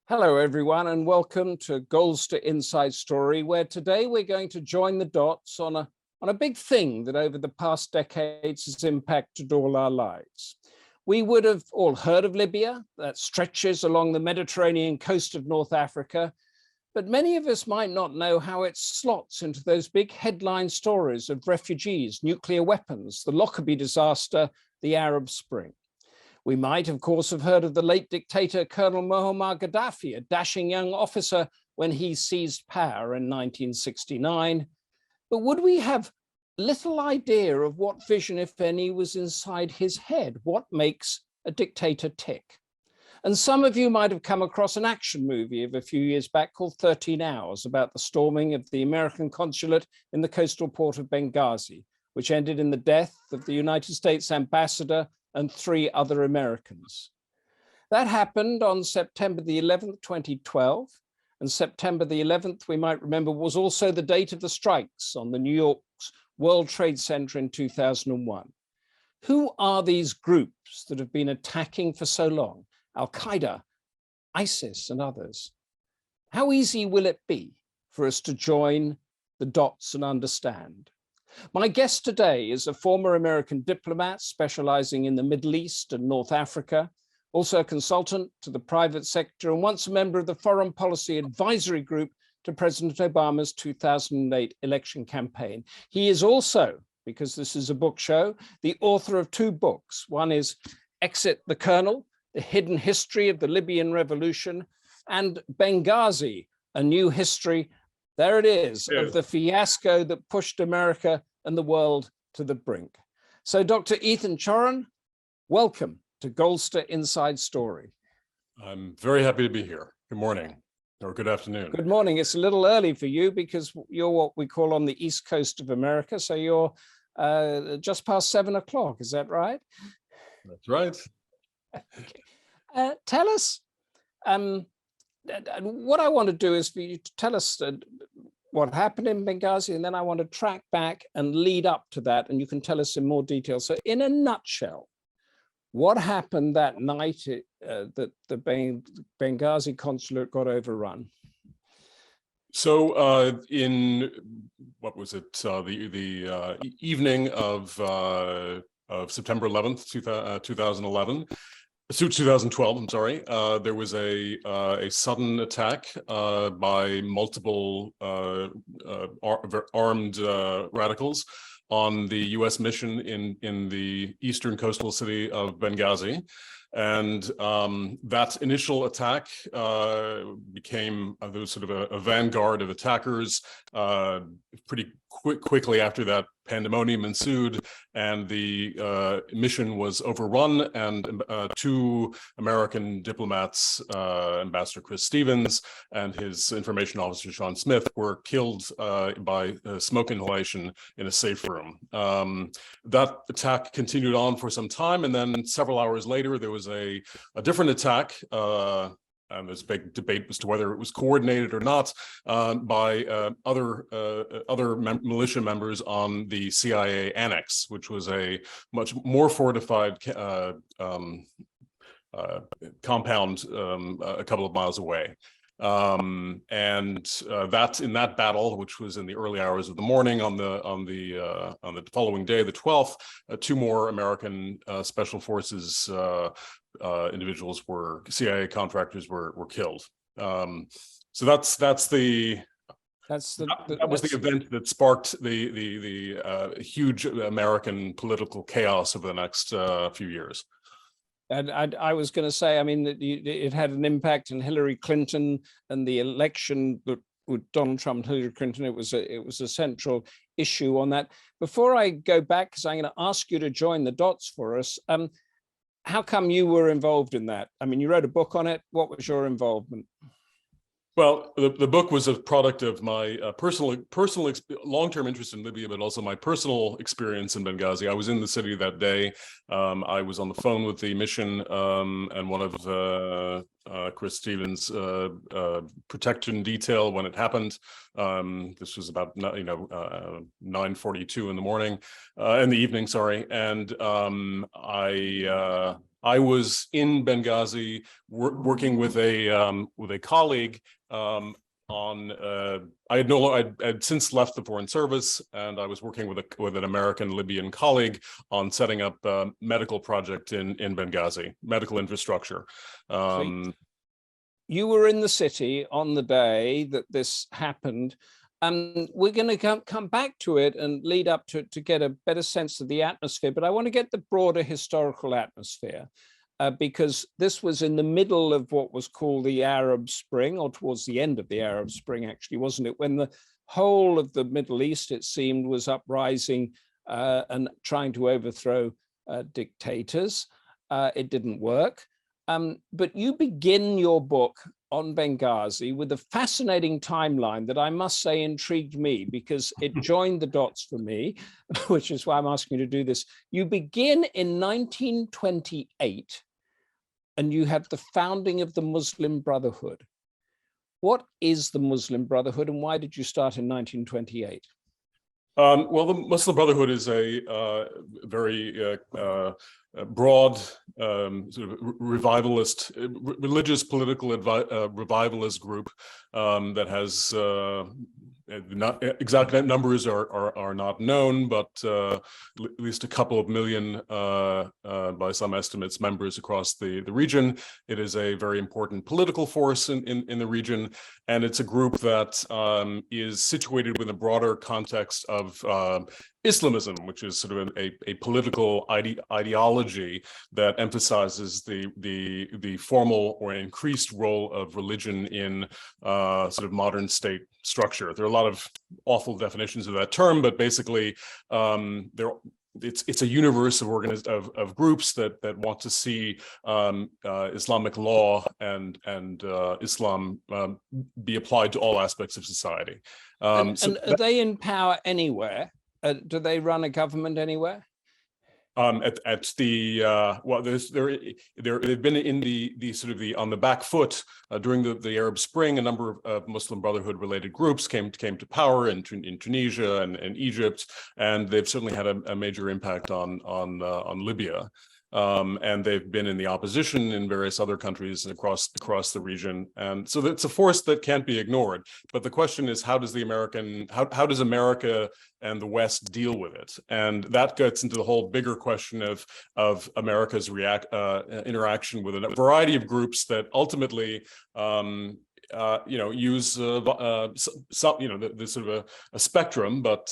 Hello, everyone, and welcome to Goldster Inside Story, where today we're going to join the dots on a big thing that over the past decades has impacted all our lives. We would have all heard of Libya, that stretches along the Mediterranean coast of North Africa, but many of us might not know how it slots into those big headline stories of refugees, nuclear weapons, the Lockerbie disaster, the Arab Spring. We might, of course, have heard of the late dictator Colonel Muammar Gaddafi, a dashing young officer when he seized power in 1969. But would we have little idea of what vision, if any, was inside his head? What makes a dictator tick? And some of you might have come across an action movie of a few years back called 13 Hours about the storming of the American consulate in the coastal port of Benghazi, which ended in the death of the United States ambassador and 3 other Americans. That happened on September the 11th, 2012. And September the 11th, we might remember, was also the date of the strikes on the New York's World Trade Center in 2001. Who are these groups that have been attacking for so long? Al-Qaeda, ISIS, and others. How easy will it be for us to join the dots and understand? My guest today is a former American diplomat specializing in the Middle East and North Africa, also a consultant to the private sector and once a member of the Foreign Policy Advisory Group to President Obama's 2008 election campaign. He is also, because this is a book show, the author of 2 books. One is Exit the Colonel, The Hidden History of the Libyan Revolution, and Benghazi, A New History. There it is, of the fiasco that pushed America and the world to the brink. So Dr. Ethan Chorin, welcome to Goldster Inside Story. I'm very happy to be here. Good morning, or good afternoon. Good morning. It's a little early for you because you're what we call on the East Coast of America. So you're just past 7 o'clock, is that right? That's right. Okay. Tell us, what I want to do is for you to tell us what happened in Benghazi, and then I want to track back and lead up to that, and you can tell us in more detail. So in a nutshell, what happened that night that the Benghazi consulate got overrun? So in, what was it, the evening of September 11th, 2011, 2012, I'm sorry, there was a sudden attack by multiple armed radicals on the U.S. mission in the eastern coastal city of Benghazi. And that initial attack became sort of a vanguard of attackers. Pretty quickly after that, pandemonium ensued, and the mission was overrun, and 2 American diplomats, Ambassador Chris Stevens and his information officer Sean Smith, were killed by smoke inhalation in a safe room. That attack continued on for some time, and then several hours later there was a different attack, and there's a big debate as to whether it was coordinated or not, by other militia members on the CIA annex, which was a much more fortified compound a couple of miles away. And that in that battle, which was in the early hours of the morning on the following day, the 12th, 2 more American special forces individuals CIA contractors were killed. So that was the event that sparked the huge American political chaos over the next few years. And I was going to say, I mean, it had an impact on Hillary Clinton and the election with Donald Trump and Hillary Clinton. It was a central issue on that. Before I go back, because I'm going to ask you to join the dots for us, how come you were involved in that? I mean, you wrote a book on it. What was your involvement? Well, the book was a product of my personal long-term interest in Libya, but also my personal experience in Benghazi. I was in the city that day. I was on the phone with the mission and one of Chris Stevens' protection detail when it happened. This was about 9:42 in the evening. Sorry, and I was in Benghazi working with a colleague on I'd since left the Foreign Service, and I was working with an American Libyan colleague on setting up a medical project in Benghazi, medical infrastructure. You were in the city on the day that this happened. We're going to come back to it and lead up to it to get a better sense of the atmosphere, but I want to get the broader historical atmosphere. Because this was in the middle of what was called the Arab Spring, or towards the end of the Arab Spring, actually, wasn't it? When the whole of the Middle East, it seemed, was uprising and trying to overthrow dictators. It didn't work. But you begin your book on Benghazi with a fascinating timeline that I must say intrigued me, because it joined the dots for me, which is why I'm asking you to do this. You begin in 1928, and you have the founding of the Muslim Brotherhood. What is the Muslim Brotherhood, and why did you start in 1928? Well, the Muslim Brotherhood is a very broad sort of revivalist, religious political revivalist group that has not exact numbers are not known, but at least a couple of million by some estimates members across the region. It is a very important political force in the region, and it's a group that is situated within a broader context of Islamism, which is sort of a political ideology that emphasizes the formal or increased role of religion in sort of modern state structure. There are a lot of awful definitions of that term, but basically it's a universe of groups that want to see Islamic law and Islam be applied to all aspects of society. And are they in power anywhere? Do they run a government anywhere? At the well, they've been in the sort of on the back foot during the Arab Spring. A number of Muslim Brotherhood related groups came to power in Tunisia and Egypt, and they've certainly had a major impact on Libya. And they've been in the opposition in various other countries across the region, and so it's a force that can't be ignored. But the question is, how does America and the West deal with it? And that gets into the whole bigger question of America's interaction with a variety of groups that ultimately use some, there's sort of a spectrum, but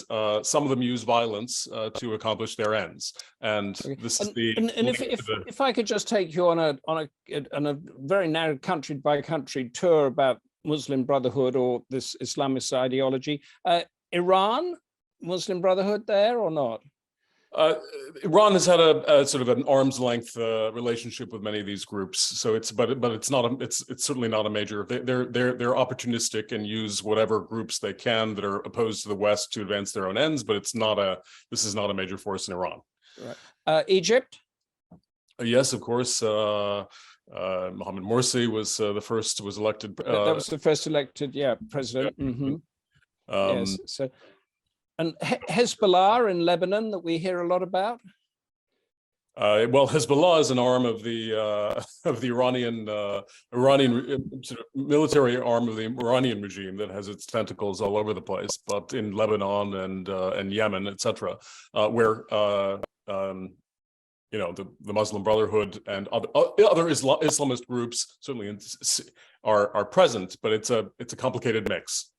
some of them use violence to accomplish their ends. And this is if I could just take you on a very narrow country by country tour about Muslim Brotherhood or this Islamist ideology, Iran, Muslim Brotherhood there or not? Iran has had a sort of an arm's length relationship with many of these groups, so it's certainly not a major. They're opportunistic and use whatever groups they can that are opposed to the West to advance their own ends, but this is not a major force in Iran. Right. Egypt? Yes, of course. Mohammed Morsi was elected. That was the first elected, president. Yeah. Mm-hmm. Yes. So. And Hezbollah in Lebanon that we hear a lot about? Well, Hezbollah is an arm of the Iranian sort of military arm of the Iranian regime that has its tentacles all over the place, but in Lebanon and Yemen, etc., where the Muslim Brotherhood and other Islamist groups certainly are present, but it's a complicated mix.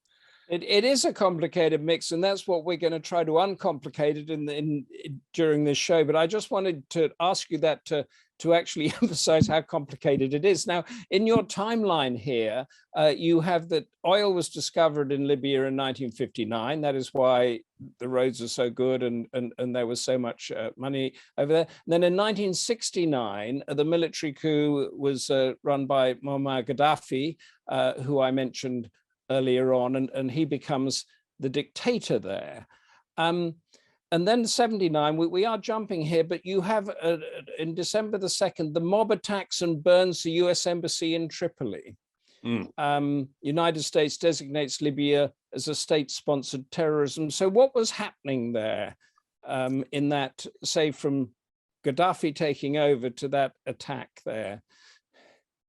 It is a complicated mix, and that's what we're going to try to uncomplicate it during this show. But I just wanted to ask you that to actually emphasize how complicated it is. Now, in your timeline here, you have that oil was discovered in Libya in 1959. That is why the roads are so good and there was so much money over there. And then in 1969, the military coup was run by Muammar Gaddafi, who I mentioned earlier on, and he becomes the dictator there. And then 79, we are jumping here, but you have in December the 2nd, the mob attacks and burns the US embassy in Tripoli. United States designates Libya as a state-sponsored terrorism. So what was happening there in that, say from Gaddafi taking over to that attack there?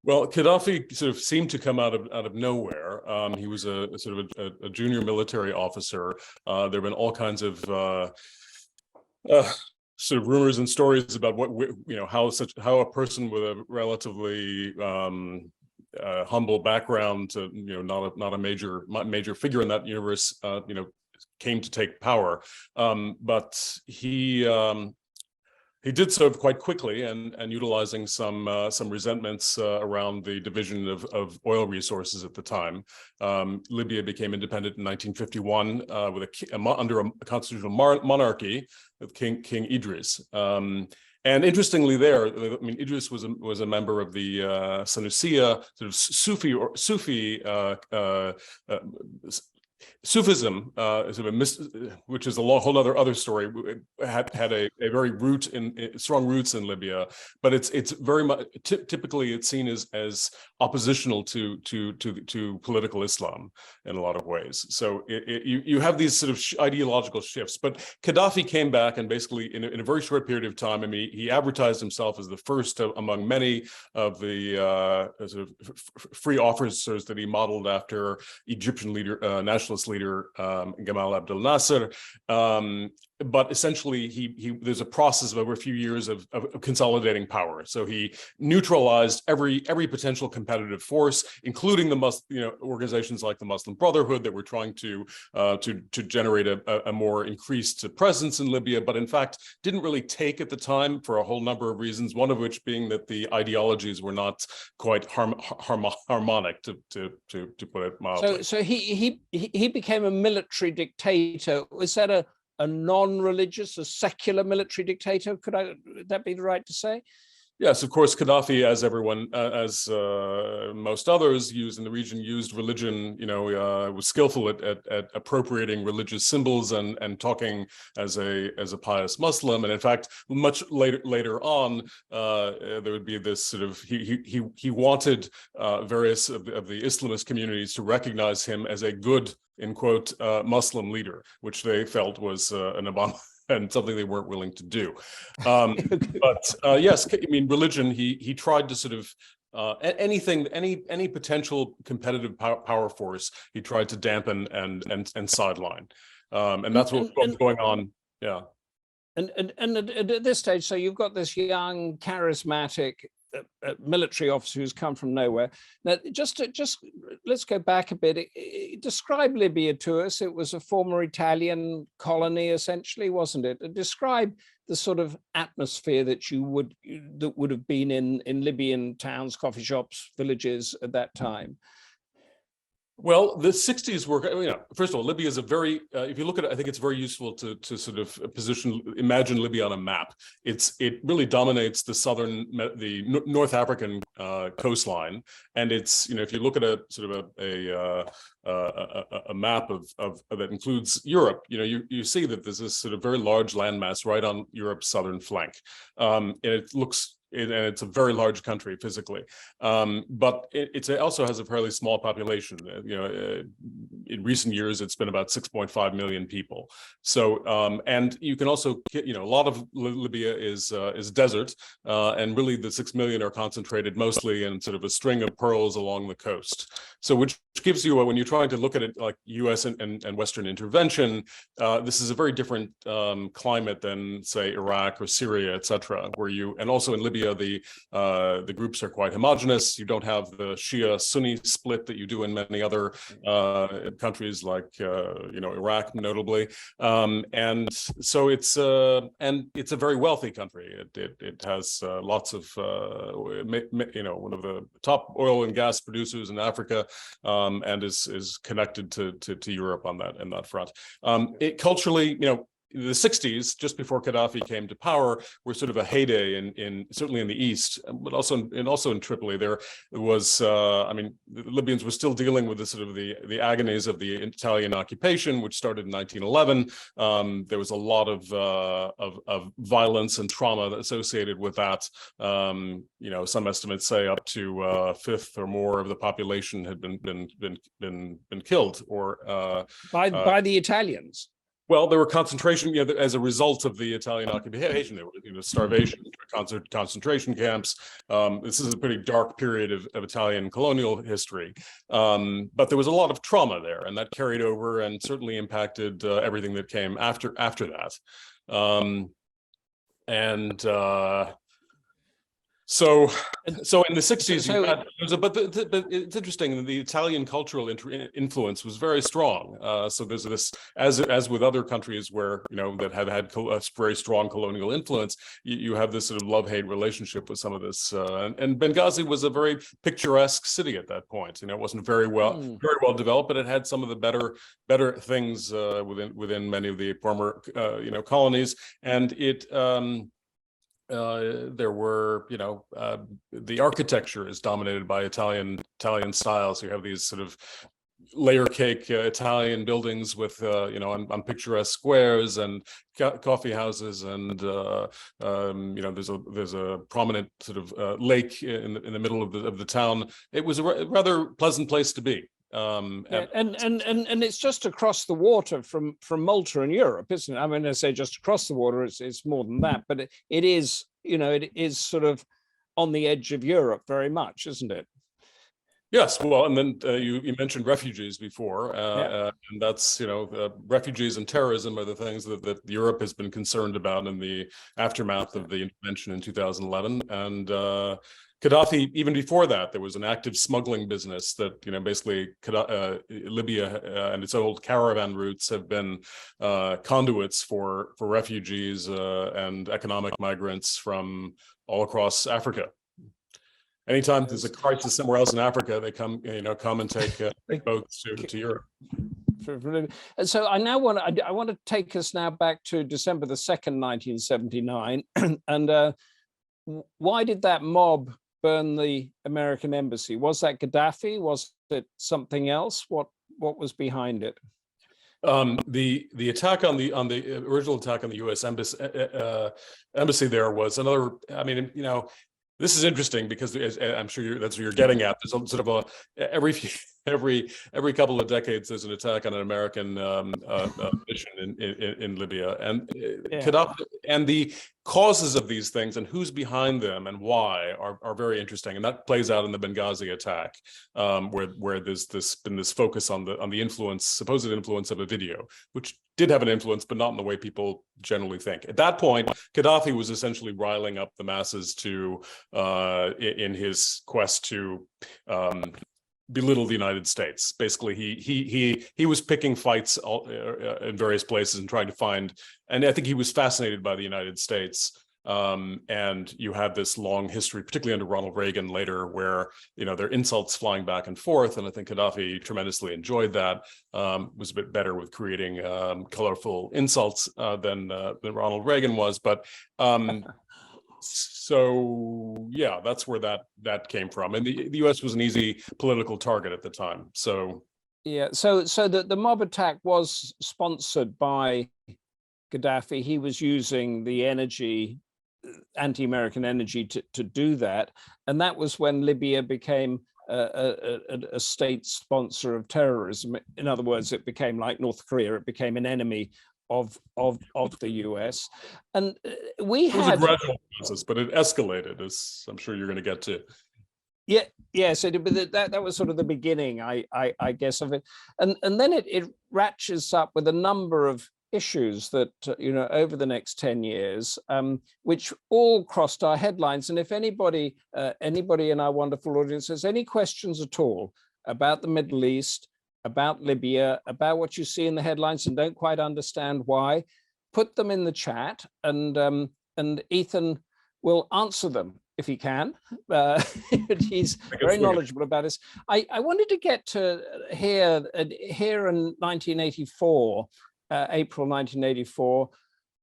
Well, Gaddafi sort of seemed to come out of nowhere. He was a sort of a junior military officer. There have been all kinds of sort of rumors and stories about how a person with a relatively humble background, not a major figure in that universe, came to take power. But he did so quite quickly, and utilizing some resentments around the division of oil resources at the time. Libya became independent in 1951 under a constitutional monarchy with King Idris. And interestingly, Idris was a member of the Sanusiya sort of Sufi Sufism, which is a whole other story, had a very strong roots in Libya, but it's very much typically it's seen as oppositional to political Islam in a lot of ways. So you have these sort of ideological shifts. But Gaddafi came back, and basically in a very short period of time, I mean, he advertised himself as the first among many of the sort of free officers that he modeled after Egyptian nationalist leader Gamal Abdel Nasser. But essentially, there's a process of over a few years of consolidating power. So he neutralized every potential competitive force, including the organizations like the Muslim Brotherhood that were trying to generate a more increased presence in Libya, but in fact didn't really take at the time for a whole number of reasons. One of which being that the ideologies were not quite harmonic, to put it mildly. So he became a military dictator. Was that a non-religious, a secular military dictator? Would that be right to say? Yes, of course, Gaddafi, as most others in the region, used religion, was skillful at appropriating religious symbols and talking as a pious Muslim. And in fact, much later on, there would be this sort of, he wanted various of the Islamist communities to recognize him as a good, in quote, Muslim leader, which they felt was an abomination and something they weren't willing to do. But yes, I mean, religion, he tried to sort of any potential competitive power force, he tried to dampen and sideline. And that's what was going on. Yeah. And at this stage, so you've got this young, charismatic military officer who's come from nowhere. Now, just let's go back a bit. Describe Libya to us. It was a former Italian colony, essentially, wasn't it? Describe the sort of atmosphere that would have been in Libyan towns, coffee shops, villages at that time. Well, the 60s were, first of all, Libya is a very, if you look at it, I think it's very useful to sort of imagine Libya on a map. It really dominates the North African coastline. And it's, if you look at a sort of a map that includes Europe, you see that there's this sort of very large landmass right on Europe's southern flank. And it's a very large country physically, but it also has a fairly small population. In recent years, it's been about 6.5 million people. So, and you can also, a lot of Libya is desert, and really the 6 million are concentrated mostly in sort of a string of pearls along the coast. So, which gives you, when you're trying to look at it like U.S. and Western intervention, this is a very different climate than, say, Iraq or Syria, etc., and also in Libya, the groups are quite homogenous. You don't have the Shia-Sunni split that you do in many other countries like Iraq, notably, and so it's a very wealthy country. It has lots of one of the top oil and gas producers in Africa, and is connected to Europe on that front. It culturally, the 60s, just before Gaddafi came to power, were sort of a heyday in certainly in the east, but also in Tripoli. There was, the Libyans were still dealing with the sort of the agonies of the Italian occupation, which started in 1911. There was a lot of violence and trauma associated with that. Some estimates say up to a fifth or more of the population had been killed or by the Italians. Well, there were concentration, as a result of the Italian occupation. There were, starvation, concentration camps. This is a pretty dark period of Italian colonial history, but there was a lot of trauma there, and that carried over and certainly impacted everything that came after that. So in the 60s, but it's interesting. The Italian cultural influence was very strong. So there's this, as with other countries where that have had a very strong colonial influence, you have this sort of love-hate relationship with some of this. And Benghazi was a very picturesque city at that point. It wasn't very well developed, but it had some of the better things within many of the former colonies, and it. There were, the architecture is dominated by Italian styles. You have these sort of layer cake Italian buildings with, on picturesque squares and coffee houses, and there's a prominent sort of lake in the middle of the town. It was a rather pleasant place to be. And it's just across the water from Malta in Europe, isn't it? I mean, I say just across the water, it's more than that, but it is, it is sort of on the edge of Europe very much, isn't it? Yes, well, and then you mentioned refugees before, and that's, refugees and terrorism are the things that Europe has been concerned about in the aftermath of the intervention in 2011, and Gaddafi, even before that, there was an active smuggling business that, basically Libya and its old caravan routes have been conduits for refugees and economic migrants from all across Africa. Anytime there's a crisis somewhere else in Africa, they come and take boats to Europe. And so I want to take us now back to December the 2nd, 1979, and why did that mob burn the American embassy? Was that Gaddafi? Was it something else? What was behind it? The attack on the original attack on the U.S. embassy there was another. I mean, this is interesting because I'm sure that's what you're getting at. There's a sort of every couple of decades there's an attack on an American mission in Libya, and Gaddafi, and the causes of these things and who's behind them and why are very interesting, and that plays out in the Benghazi attack, where there's been this focus on the supposed influence of a video, which did have an influence, but not in the way people generally think. At that point, Gaddafi was essentially riling up the masses to in his quest to belittle the United States. Basically, he was picking fights in various places and trying to find, and I think he was fascinated by the United States. And you have this long history, particularly under Ronald Reagan later, where there are insults flying back and forth, and I think Gaddafi tremendously enjoyed that. Was a bit better with creating colorful insults than Ronald Reagan was, but. So yeah, that's where that came from, and the U.S. was an easy political target at the time. So yeah, so the mob attack was sponsored by Gaddafi. He was using the anti-American energy to do that, and that was when Libya became a state sponsor of terrorism. In other words, it became like North Korea. It became an enemy of the US, and it was a gradual process, but it escalated, as I'm sure you're going to get to. So that was sort of the beginning, I guess, of it, and then it ratchets up with a number of issues that over the next 10 years, which all crossed our headlines. And if anybody in our wonderful audience has any questions at all about the Middle East, about Libya, about what you see in the headlines and don't quite understand why, put them in the chat, and Ethan will answer them if he can. He's very knowledgeable about this. I wanted to get to here in 1984, April 1984,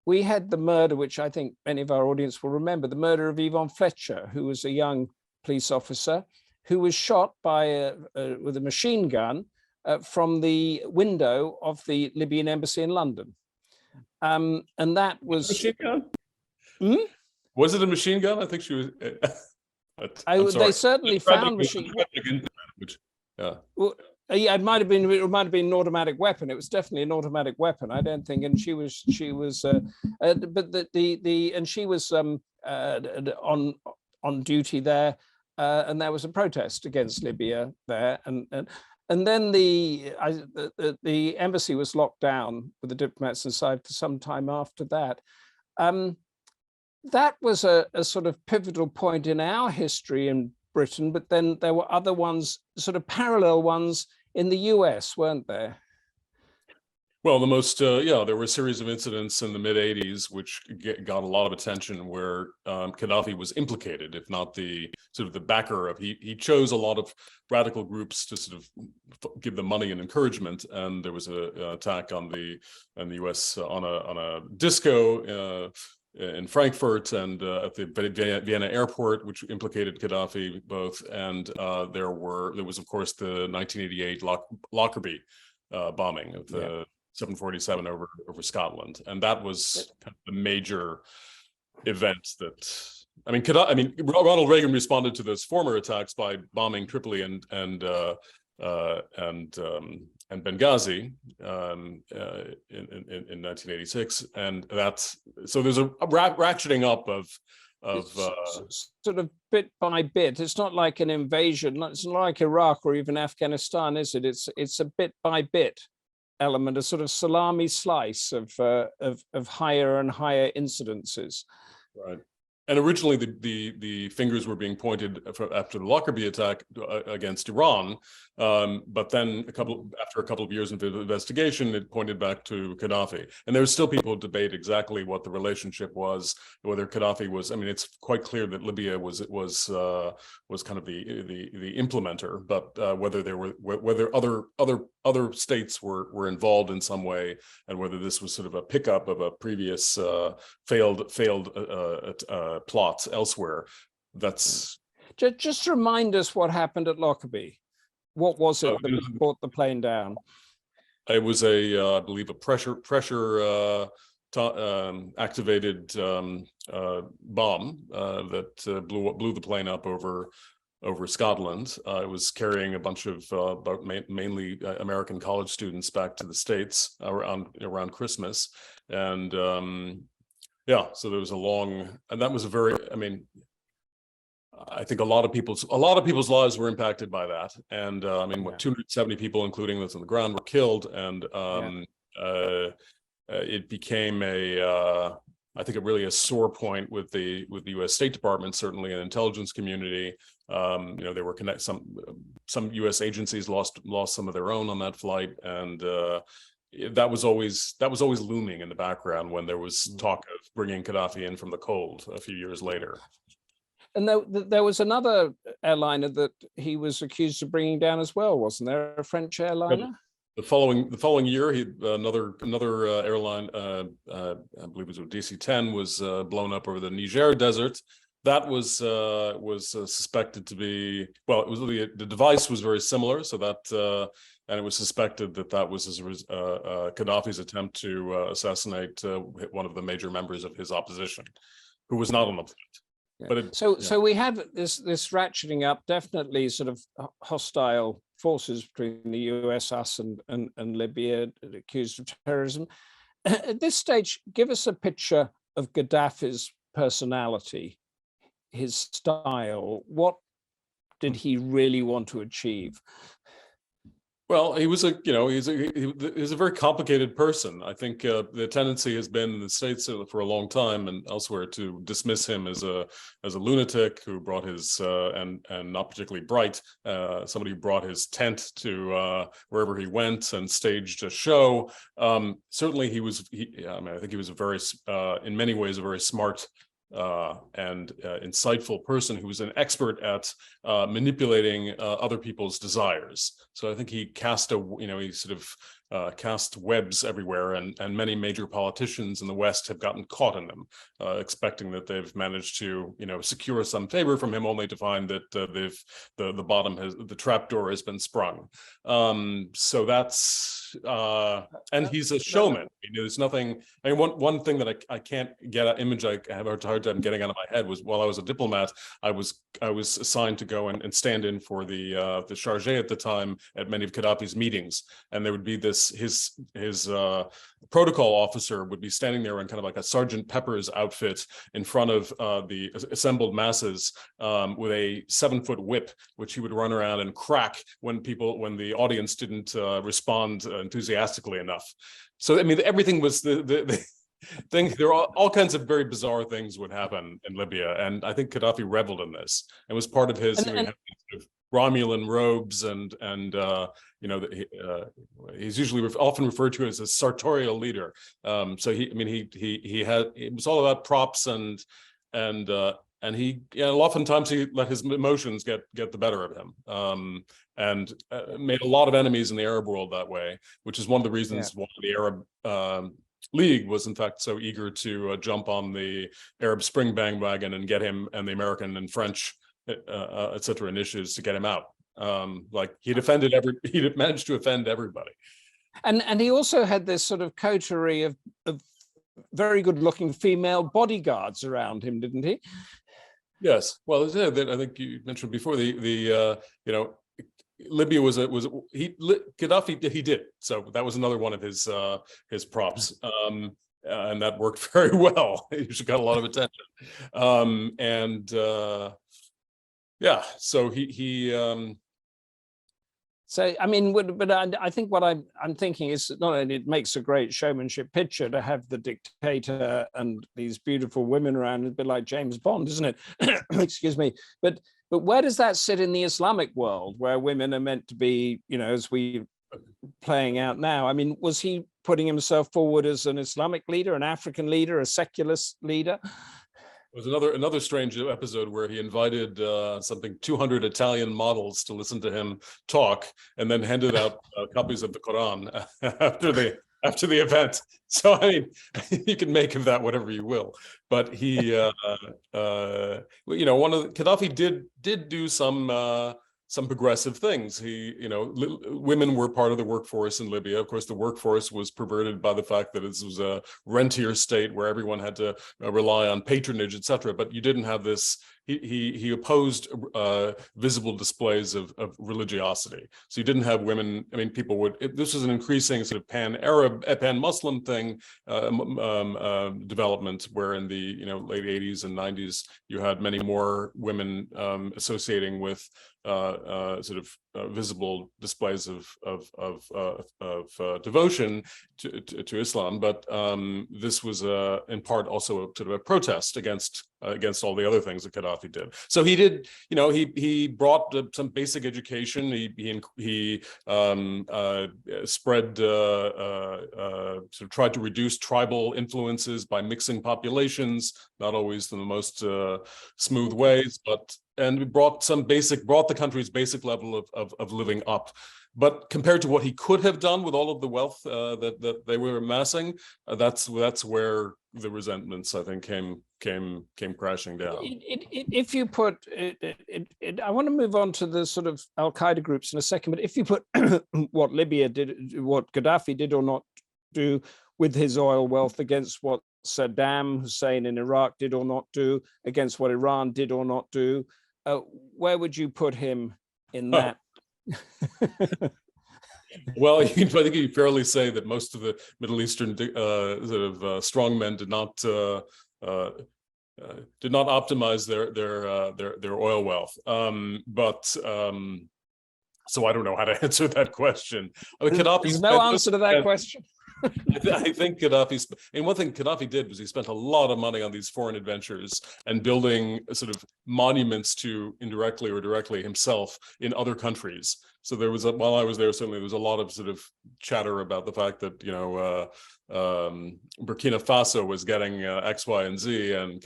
we had the murder, which I think many of our audience will remember, the murder of Yvonne Fletcher, who was a young police officer who was shot with a machine gun from the window of the Libyan embassy in London. And that was... Machine gun? Was it a machine gun? I think she was... They certainly found machine guns. Yeah. Yeah, it might have been an automatic weapon. It was definitely an automatic weapon. I don't think, and she was, but and she was on duty there, and there was a protest against Libya there, and then the embassy was locked down with the diplomats inside for some time after that. That was a sort of pivotal point in our history in Britain, but then there were other ones, sort of parallel ones in the US, weren't there? Well, the most, there were a series of incidents in the mid-'80s which got a lot of attention, where Gaddafi was implicated, if not the sort of the backer of. He chose a lot of radical groups to sort of give them money and encouragement, and there was an attack on the U.S. on a disco in Frankfurt and at the Vienna airport, which implicated Gaddafi both. And there was of course the 1988 Lockerbie bombing of the 747 over Scotland, and that was kind of the major event that. I mean, Ronald Reagan responded to those former attacks by bombing Tripoli and Benghazi in 1986, and that's so there's a ratcheting up of sort of bit by bit. It's not like an invasion. It's not like Iraq or even Afghanistan, is it? It's a bit by bit element, a sort of salami slice of higher and higher incidences. Right. And originally, the fingers were being pointed after the Lockerbie attack against Iran, but then after a couple of years of investigation, it pointed back to Gaddafi. And there's still people who debate exactly what the relationship was, whether Gaddafi was. I mean, it's quite clear that Libya was kind of the implementer, but whether other states were involved in some way, and whether this was sort of a pickup of a previous failed plots elsewhere. That's just remind us what happened at Lockerbie. What was it that brought the plane down? It was I believe a pressure activated bomb that blew the plane up over Scotland. It was carrying a bunch of mainly American college students back to the States around Christmas, and so there was and that was I think a lot of people's lives were impacted by that. And 270 people, including those on the ground, were killed. And it became I think really a sore point with the U.S. State Department, certainly an intelligence community. They were some U.S. agencies lost some of their own on that flight, and that was always looming in the background when there was talk of bringing Gaddafi in from the cold a few years later. And there was another airliner that he was accused of bringing down as well, wasn't there? A French airliner. The following year, another airline, I believe it was DC-10, was blown up over the Niger desert. That was suspected to be, well, it was the device was very similar, so that and it was suspected that was Gaddafi's attempt to assassinate one of the major members of his opposition, who was not on the flight. Yeah. But so we have this ratcheting up, definitely sort of hostile forces between the US, us, and Libya, accused of terrorism. At this stage, give us a picture of Gaddafi's personality, his style. What did he really want to achieve? Well, he was he's a very complicated person. I think the tendency has been in the States for a long time and elsewhere to dismiss him as a lunatic who brought his and not particularly bright, somebody who brought his tent to wherever he went and staged a show. Certainly, I think he was a very in many ways a very smart and insightful person who was an expert at manipulating other people's desires. So I think he cast he sort of cast webs everywhere, and many major politicians in the West have gotten caught in them, expecting that they've managed to, secure some favor from him, only to find that the trapdoor has been sprung. So that's and he's a showman. There's nothing. One thing that I can't get an image I have a hard time getting out of my head was, while I was a diplomat, I was assigned to go and stand in for the chargé at the time at many of Gaddafi's meetings, and there would be his protocol officer would be standing there in kind of like a Sergeant Pepper's outfit in front of the assembled masses with a 7-foot whip, which he would run around and crack when the audience didn't respond enthusiastically enough. So everything was the thing. There are all kinds of very bizarre things would happen in Libya, and I think Gaddafi reveled in this. It was part of his Romulan robes, and he's usually often referred to as a sartorial leader. So it was all about props, and he oftentimes he let his emotions get the better of him, and made a lot of enemies in the Arab world that way, which is one of the reasons why the Arab League was in fact so eager to jump on the Arab Spring bandwagon and get him, and the American and French etc. initiatives to get him out. He managed to offend everybody. And he also had this sort of coterie of very good-looking female bodyguards around him, didn't he? Yes. Well, I think you mentioned before Libya Gaddafi, he did. So that was another one of his props. And that worked very well. He got a lot of attention. So he So, but I think what I'm thinking is, not only it makes a great showmanship picture to have the dictator and these beautiful women around, a bit like James Bond, isn't it? Excuse me. But where does that sit in the Islamic world, where women are meant to be, as we playing out now? Was he putting himself forward as an Islamic leader, an African leader, a secularist leader? It was another strange episode where he invited 200 Italian models to listen to him talk, and then handed out copies of the Quran after the event. So you can make of that whatever you will. But he, Gaddafi did do some progressive things. Women were part of the workforce in Libya. Of course, the workforce was perverted by the fact that this was a rentier state where everyone had to rely on patronage, etc. But you didn't have this. He opposed visible displays of religiosity. So you didn't have women. People would. This was an increasing sort of pan-Arab, pan-Muslim thing development, where in the late 80s and 90s you had many more women associating with visible displays of devotion to Islam. But this was in part also sort of a protest against all the other things that Gaddafi did. So he did, he brought some basic education. He spread, tried to reduce tribal influences by mixing populations, not always in the most smooth ways, and brought the country's basic level of living up. But compared to what he could have done with all of the wealth that they were amassing, that's where the resentments, I think, came crashing down. If you put it, I want to move on to the sort of Al Qaeda groups in a second. But if you put what Libya did, what Gaddafi did or not do with his oil wealth against what Saddam Hussein in Iraq did or not do, against what Iran did or not do, where would you put him in that? Well, I think you can fairly say that most of the Middle Eastern strongmen did not optimize their oil wealth. So I don't know how to answer that question. There's no answer to that question. I think Gaddafi's, and one thing Gaddafi did was he spent a lot of money on these foreign adventures and building sort of monuments to, indirectly or directly, himself in other countries. So there was while I was there, certainly there was a lot of sort of chatter about the fact that Burkina Faso was getting X, Y, and Z, and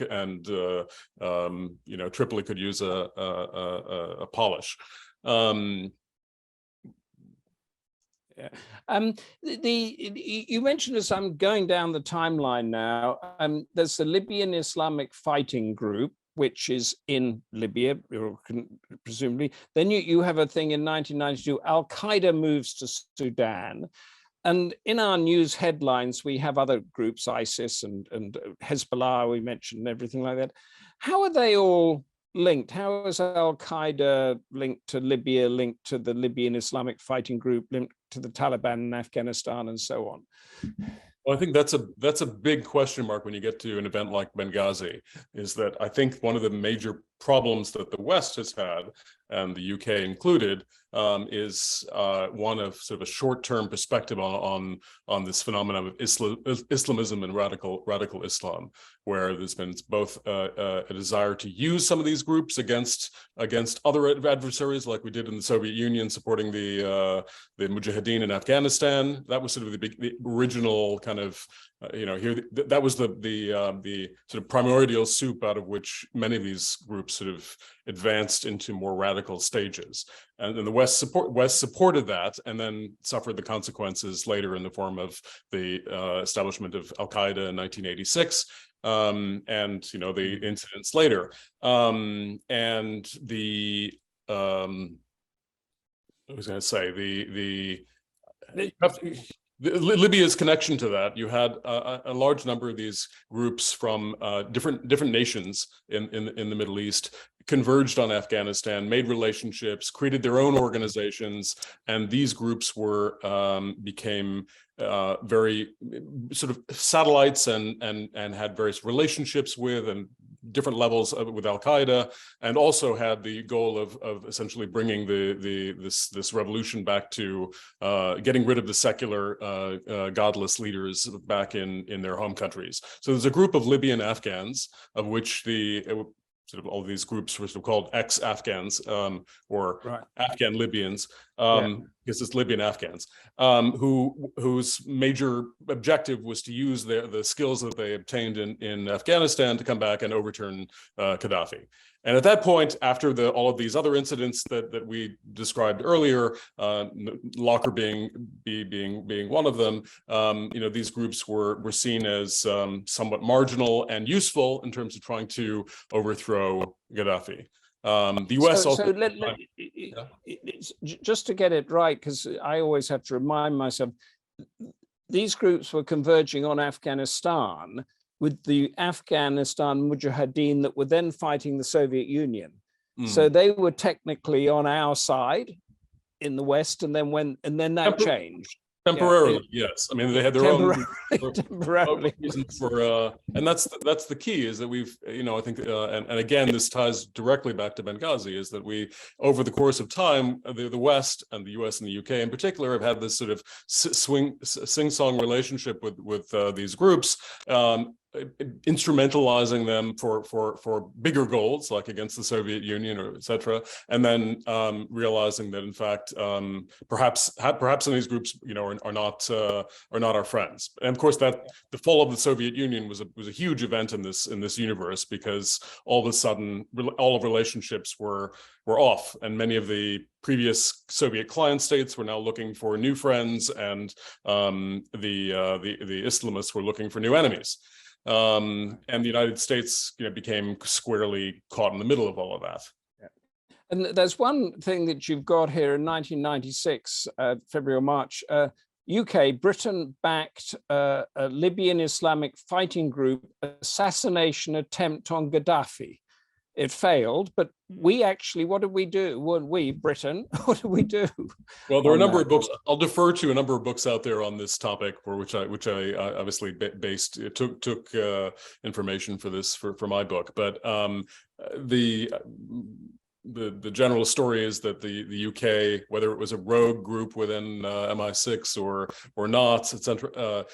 Tripoli could use a polish. Yeah. You mentioned, as I'm going down the timeline now, there's the Libyan Islamic Fighting Group, which is in Libya, presumably. Then you have a thing in 1992, Al-Qaeda moves to Sudan. And in our news headlines, we have other groups, ISIS and Hezbollah, we mentioned, and everything like that. How are they all linked? How is Al-Qaeda linked to Libya, linked to the Libyan Islamic Fighting Group, linked to the Taliban in Afghanistan, and so on? Well, I think that's a big question mark when you get to an event like Benghazi, is that I think one of the major problems that the West has had, and the UK included, is one of sort of a short-term perspective on this phenomenon of Islamism and radical Islam, where there's been both a desire to use some of these groups against other adversaries, like we did in the Soviet Union supporting the Mujahideen in Afghanistan. That was sort of the original kind of that was the sort of primordial soup out of which many of these groups sort of advanced into more radical stages, and then the West supported that, and then suffered the consequences later in the form of the establishment of Al-Qaeda in 1986, and the incidents later, and the I was going to say Libya's connection to that. You had a large number of these groups from different nations in the Middle East converged on Afghanistan, made relationships, created their own organizations, and these groups became very sort of satellites and had various relationships with and different levels with Al-Qaeda, and also had the goal of essentially bringing this revolution back to getting rid of the secular godless leaders back in their home countries. So there's a group of Libyan Afghans, of which sort of all these groups were sort of called ex-Afghans, or right. Afghan Libyans, because it's Libyan Afghans, whose major objective was to use the skills that they obtained in Afghanistan to come back and overturn Gaddafi. And at that point, after all of these other incidents that we described earlier, Locker being one of them, these groups were seen as somewhat marginal and useful in terms of trying to overthrow Gaddafi. The U.S. Just to get it right, because I always have to remind myself, these groups were converging on Afghanistan with the Afghanistan Mujahideen that were then fighting the Soviet Union. So they were technically on our side in the West, and then that changed. Temporarily, yes. I mean, they had their own temporarily reasons for, and that's the key, is that we've, I think, and again, this ties directly back to Benghazi, is that we, over the course of time, the West and the US and the UK in particular have had this sort of sing-song relationship with these groups, instrumentalizing them for bigger goals, like against the Soviet Union or etc., and then realizing that in fact perhaps some of these groups are not our friends. And of course, that the fall of the Soviet Union was a huge event in this universe, because all of a sudden all of relationships were off, and many of the previous Soviet client states were now looking for new friends, and the Islamists were looking for new enemies. And the United States, became squarely caught in the middle of all of that. And there's one thing that you've got here in 1996, February or March. Britain backed a Libyan Islamic Fighting Group assassination attempt on Gaddafi. It failed, but we actually, what did we do? Weren't we, Britain? What did we do? Well, there are a number of books. I'll defer to a number of books out there on this topic, which I obviously took information for this for my book. But the general story is that the UK, whether it was a rogue group within MI6 or not, etc.,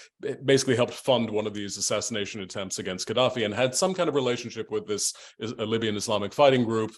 basically helped fund one of these assassination attempts against Gaddafi, and had some kind of relationship with this Libyan Islamic Fighting Group,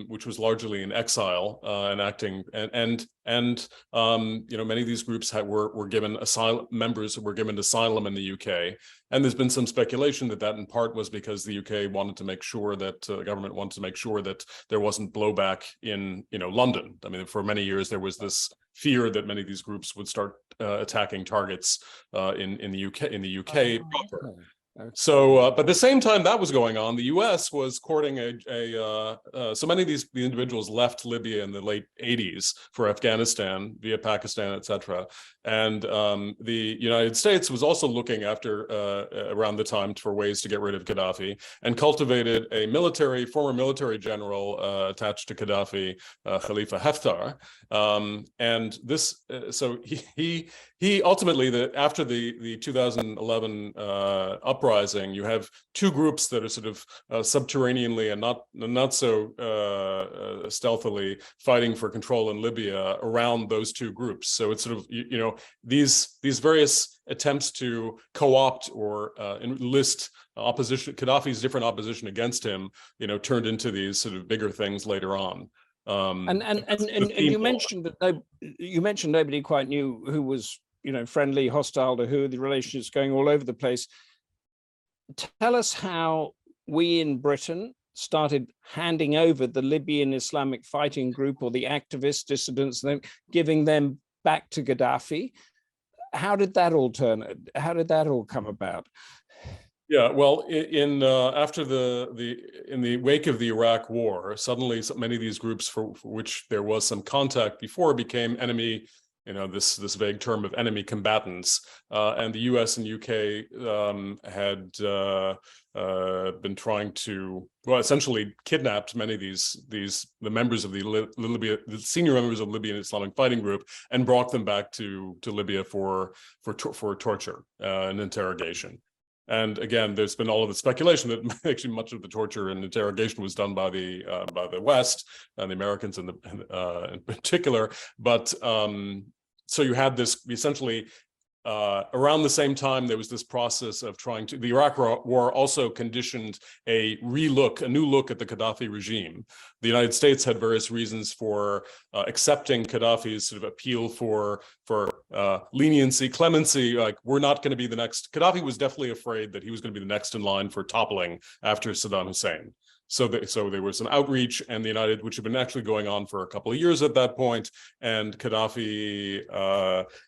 which was largely in exile and acting. And And many of these groups were given asylum, members were given asylum in the UK. And there's been some speculation that in part was because the UK wanted to make sure that the government wanted to make sure that there wasn't blowback in London. I mean, for many years there was this fear that many of these groups would start attacking targets in the UK proper. Okay. So, but at the same time that was going on, the U.S. was courting so many of the individuals left Libya in the late 80s for Afghanistan via Pakistan, etc. And the United States was also looking around the time for ways to get rid of Gaddafi, and cultivated a former military general attached to Gaddafi, Khalifa Haftar. And this, so he ultimately, after the 2011 uprising, you have two groups that are sort of subterraneanly and not so stealthily fighting for control in Libya around those two groups. So it's sort of these various attempts to co-opt or enlist opposition, Gaddafi's different opposition against him, turned into these sort of bigger things later on. And you mentioned that you mentioned nobody quite knew who was friendly, hostile to who, the relationships going all over the place. Tell us how we in Britain started handing over the Libyan Islamic Fighting Group, or the activist dissidents, then giving them back to Gaddafi. How did that all come about? Yeah, well, in the wake of the Iraq War, suddenly many of these groups for which there was some contact before became enemy. This vague term of enemy combatants, and the U.S. and UK had been trying to, essentially kidnapped many of the members of the senior members of Libyan Islamic Fighting Group, and brought them back to Libya for torture and interrogation. And again, there's been all of the speculation that actually much of the torture and interrogation was done by the West and the Americans in particular. But so you had this essentially around the same time, there was this process of the Iraq War also conditioned a new look at the Gaddafi regime. The United States had various reasons for accepting Gaddafi's sort of appeal for leniency, clemency, like we're not going to be the next. Gaddafi was definitely afraid that he was going to be the next in line for toppling after Saddam Hussein. So there was an outreach, and which had been actually going on for a couple of years at that point, and Gaddafi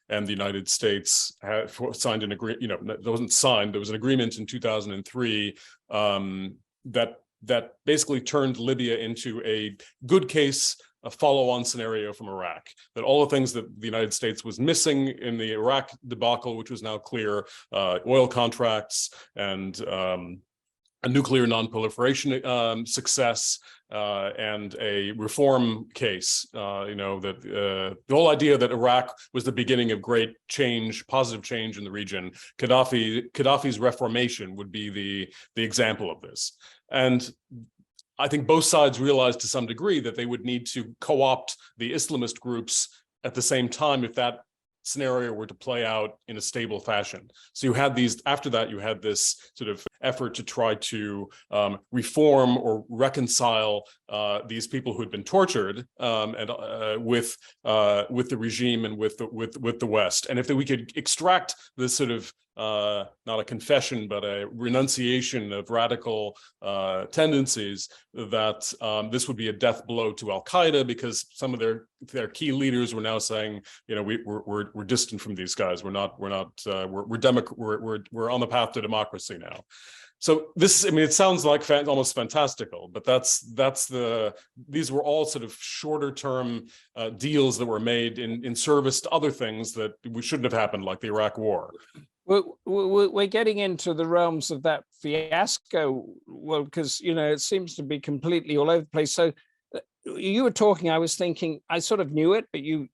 and the United States had signed an agreement. It wasn't signed. There was an agreement in 2003 that basically turned Libya into a good case, a follow-on scenario from Iraq. That all the things that the United States was missing in the Iraq debacle, which was now clear, oil contracts and a nuclear non-proliferation success, and a reform case. The whole idea that Iraq was the beginning of great change, positive change in the region. Gaddafi's reformation would be the example of this. And I think both sides realized to some degree that they would need to co-opt the Islamist groups at the same time if that scenario were to play out in a stable fashion. So you had after that, you had this sort of effort to try to reform or reconcile these people who had been tortured with the regime and with the West. And if we could extract this sort of not a confession, but a renunciation of radical tendencies, that this would be a death blow to Al-Qaeda, because some of their key leaders were now saying, we're distant from these guys. We're on the path to democracy now. So this, it sounds like almost fantastical, but these were all sort of shorter term deals that were made in service to other things that shouldn't have happened, like the Iraq War. We're getting into the realms of that fiasco, well, because it seems to be completely all over the place. So you were talking, I was thinking, I sort of knew it, but you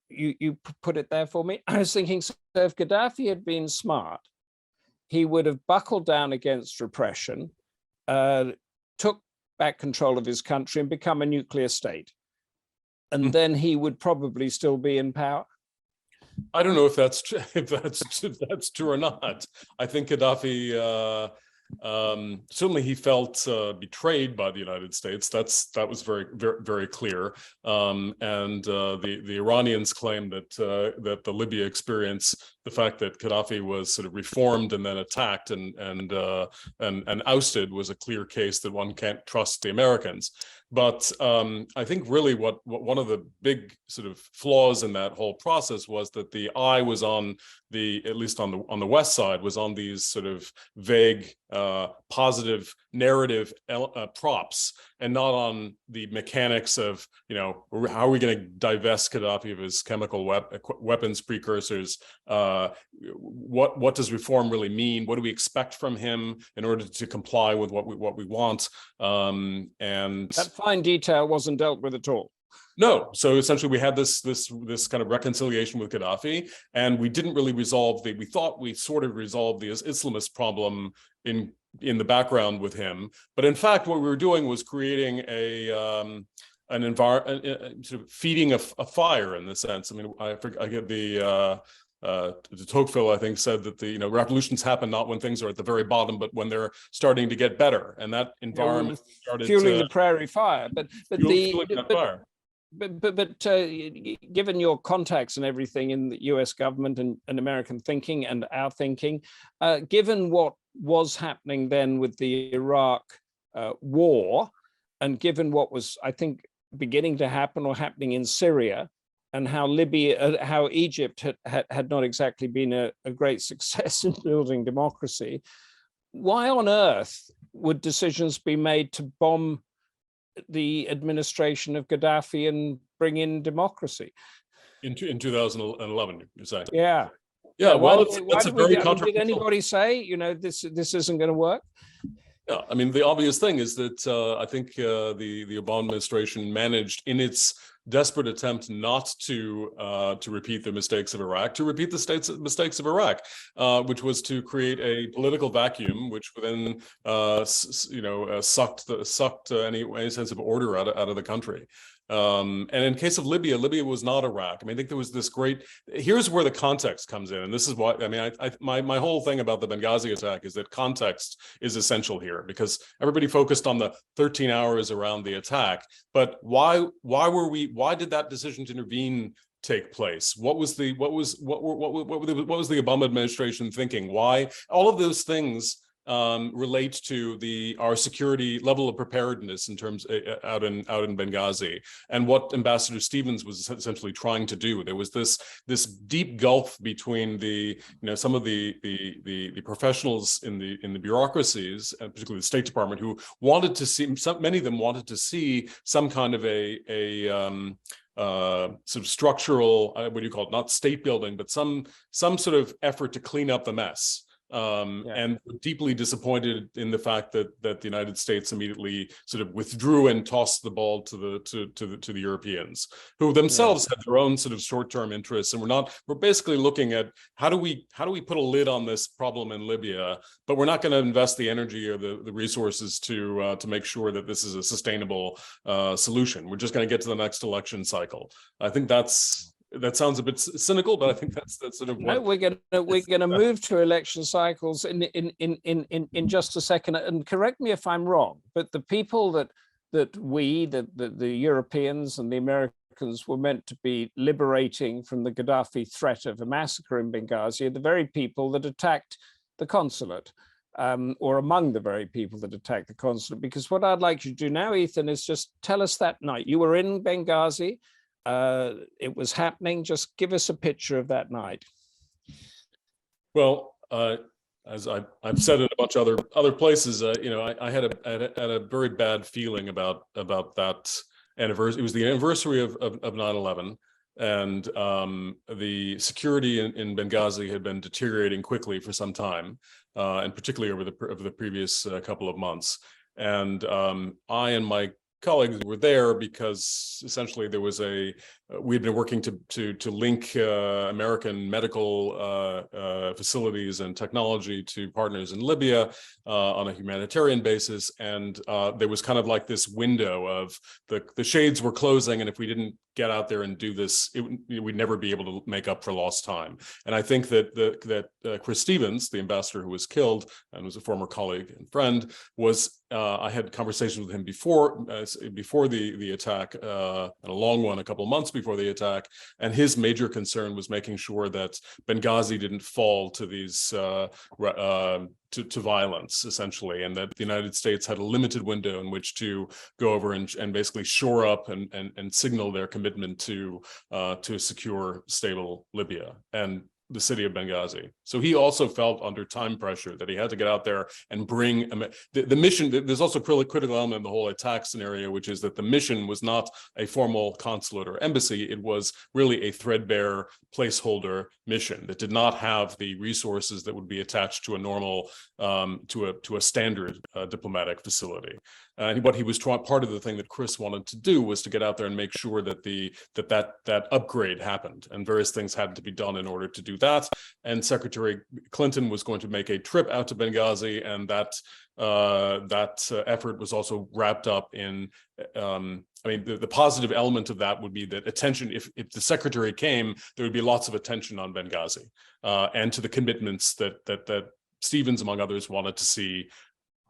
put it there for me. I was thinking, so if Gaddafi had been smart, he would have buckled down against repression, took back control of his country, and become a nuclear state, and then he would probably still be in power. I don't know if that's true or not. I think Gaddafi Certainly he felt betrayed by the United States. That was very, very, very clear. The Iranians claim that that the Libya experience, the fact that Gaddafi was sort of reformed and then attacked and ousted, was a clear case that one can't trust the Americans. But I think really what one of the big sort of flaws in that whole process was that the eye was on at least on the West side, was on these sort of vague positive narrative props, and not on the mechanics of, you know, how are we going to divest Gaddafi of his chemical weapons precursors? What does reform really mean? What do we expect from him in order to comply with what we want? And that fine detail wasn't dealt with at all. No. So essentially we had this kind of reconciliation with Gaddafi, and we didn't really resolve we thought we sort of resolved the Islamist problem in the background with him. But in fact, what we were doing was creating an environment, sort of feeding a fire in the sense. I mean, I get de Tocqueville, I think, said that the revolutions happen not when things are at the very bottom, but when they're starting to get better. And that environment started fueling the prairie fire. But given your contacts and everything in the US government and American thinking and our thinking, given what was happening then with the Iraq war, and given what was, I think, beginning to happen or happening in Syria, and how how Egypt had not exactly been a great success in building democracy, why on earth would decisions be made to bomb the administration of Gaddafi and bring in democracy? In 2011, you're saying? Yeah. Yeah, well, that's a very controversial. Did anybody say, this isn't going to work? Yeah, I mean, the obvious thing is that I think the Obama administration managed, in its desperate attempt not to repeat the mistakes of Iraq, to repeat the mistakes of Iraq, which was to create a political vacuum, which then sucked any sense of order out of the country. And in case of Libya was not Iraq. I mean, I think there was this great. Here's where the context comes in, and this is why. I mean, my whole thing about the Benghazi attack is that context is essential here, because everybody focused on the 13 hours around the attack, but why did that decision to intervene take place? What was the Obama administration thinking? Why? All of those things relate to our security level of preparedness in terms out in Benghazi, and what Ambassador Stevens was essentially trying to do. There was this deep gulf between some of the professionals in the bureaucracies, and particularly the State Department, who wanted to see many of them wanted to see some kind of a sort of structural, what do you call it, not state building, but some sort of effort to clean up the mess. And were deeply disappointed in the fact that the United States immediately sort of withdrew and tossed the ball to the Europeans, who themselves had their own sort of short-term interests, and we're basically looking at how do we put a lid on this problem in Libya, but we're not going to invest the energy or the resources to make sure that this is a sustainable solution. We're just going to get to the next election cycle. I think that sounds a bit cynical, but I think that's sort of what. No, we're gonna move to election cycles in just a second. And correct me if I'm wrong, but the people that the Europeans and the Americans were meant to be liberating from the Gaddafi threat of a massacre in Benghazi are the very people that attacked the consulate, or among the very people that attacked the consulate. Because what I'd like you to do now, Ethan, is just tell us that night you were in Benghazi. It was happening. Just give us a picture of that night. Well, as I've said in a bunch of other places, I had a very bad feeling about that anniversary. It was the anniversary of 9/11, and the security in Benghazi had been deteriorating quickly for some time, and particularly over the previous couple of months. And I and my colleagues were there because essentially there was we'd been working to link American medical facilities and technology to partners in Libya on a humanitarian basis, and there was kind of like this window of the shades were closing, and if we didn't get out there and do this, we'd never be able to make up for lost time. And I think that Chris Stevens, the ambassador who was killed and was a former colleague and friend, was I had conversations with him before the attack, and a long one a couple of months before the attack, and his major concern was making sure that Benghazi didn't fall to these to violence, essentially, and that the United States had a limited window in which to go over and basically shore up and signal their commitment to secure stable Libya and the city of Benghazi. So he also felt under time pressure that he had to get out there and bring the mission. There's also a critical element in the whole attack scenario, which is that the mission was not a formal consulate or embassy. It was really a threadbare placeholder mission that did not have the resources that would be attached to a normal, to a standard diplomatic facility. And what he was part of the thing that Chris wanted to do was to get out there and make sure that that upgrade happened, and various things had to be done in order to do that. And Secretary Clinton was going to make a trip out to Benghazi, and that effort was also wrapped up in. I mean, the positive element of that would be that attention. If the secretary came, there would be lots of attention on Benghazi and to the commitments that Stevens, among others, wanted to see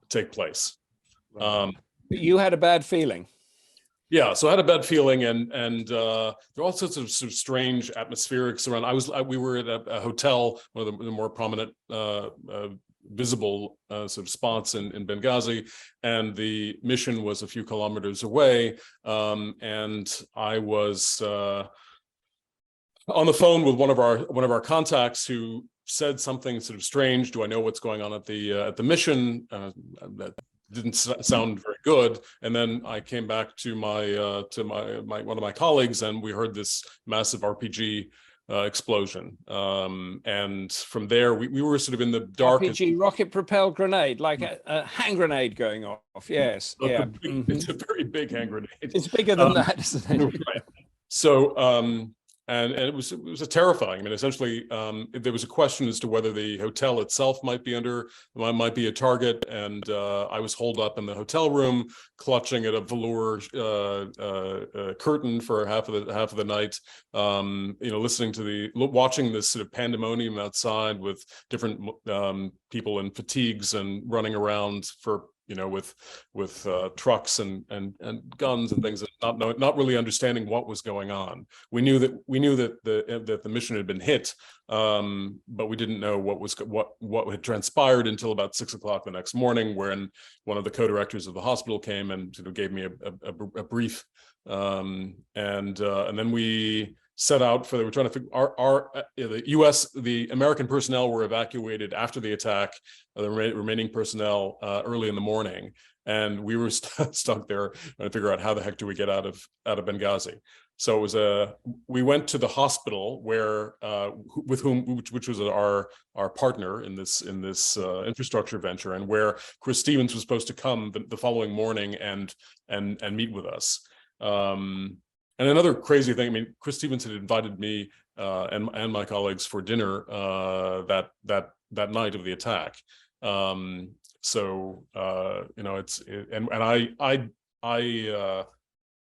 take place. You had a bad feeling. Yeah, so I had a bad feeling, and there are all sorts of strange atmospherics around. We were at a hotel, one of the more prominent, visible sort of spots in Benghazi, and the mission was a few kilometers away, and I was on the phone with one of our contacts who said something sort of strange. Do I know what's going on at the mission? That didn't sound very good. And then I came back to one of my colleagues, and we heard this massive RPG explosion. And from there, we were sort of in the dark. RPG, rocket propelled grenade, like a hand grenade going off. Yes, yeah. It's a very big hand grenade. It's bigger than that, isn't it? Right. So. And it was terrifying. I mean, essentially, there was a question as to whether the hotel itself might be a target, and I was holed up in the hotel room, clutching at a velour curtain for half of the night. Watching this sort of pandemonium outside with different people in fatigues and running around for. With trucks and guns and things, and not really understanding what was going on. We knew that the mission had been hit, but we didn't know what had transpired until about 6 o'clock the next morning, when one of the co-directors of the hospital came and sort of gave me a brief, and then we set out they were trying to figure the American personnel were evacuated after the attack, the remaining personnel early in the morning, and we were stuck there trying to figure out how the heck do we get out of Benghazi. So it was we went to the hospital where which was our partner in this infrastructure venture, and where Chris Stevens was supposed to come the following morning and meet with us. And another crazy thing, I mean, Chris Stevens had invited me and my colleagues for dinner that night of the attack.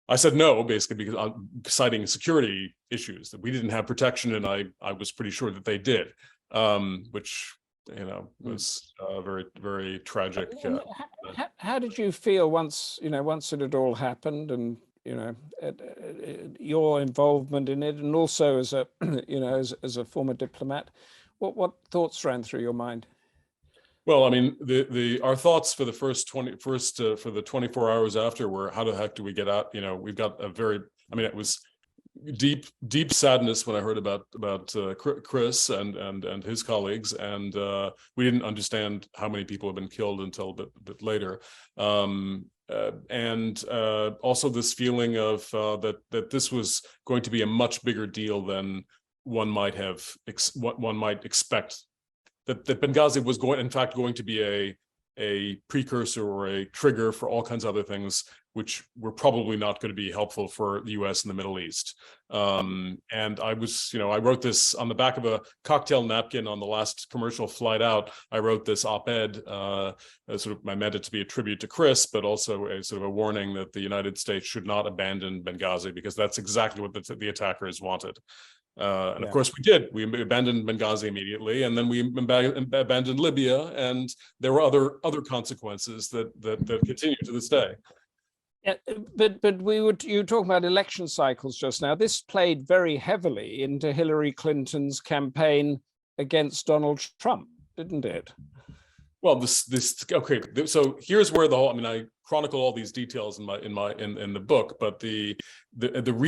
I said no, basically, because I'm citing security issues, that we didn't have protection, and I was pretty sure that they did, which was very, very tragic. How did you feel once it had all happened, and your involvement in it, and also as a former diplomat, what thoughts ran through your mind? Well, I mean, our thoughts for the for the 24 hours after were, how the heck do we get out? We've got it was deep sadness when I heard about Chris and his colleagues, and we didn't understand how many people have been killed until a bit later. And also this feeling of that this was going to be a much bigger deal than one might expect. That Benghazi was going to be a precursor or a trigger for all kinds of other things, which were probably not going to be helpful for the U.S. in the Middle East. And I was, I wrote this on the back of a cocktail napkin on the last commercial flight out. I wrote this op-ed, I meant it to be a tribute to Chris, but also a sort of a warning that the United States should not abandon Benghazi, because that's exactly what the attackers wanted. And of course we did. We abandoned Benghazi immediately, and then we abandoned Libya, and there were other consequences that continue to this day. Yeah, but you were talking about election cycles just now. This played very heavily into Hillary Clinton's campaign against Donald Trump, didn't it? Well, okay. So here's where I chronicle all these details in the book, but the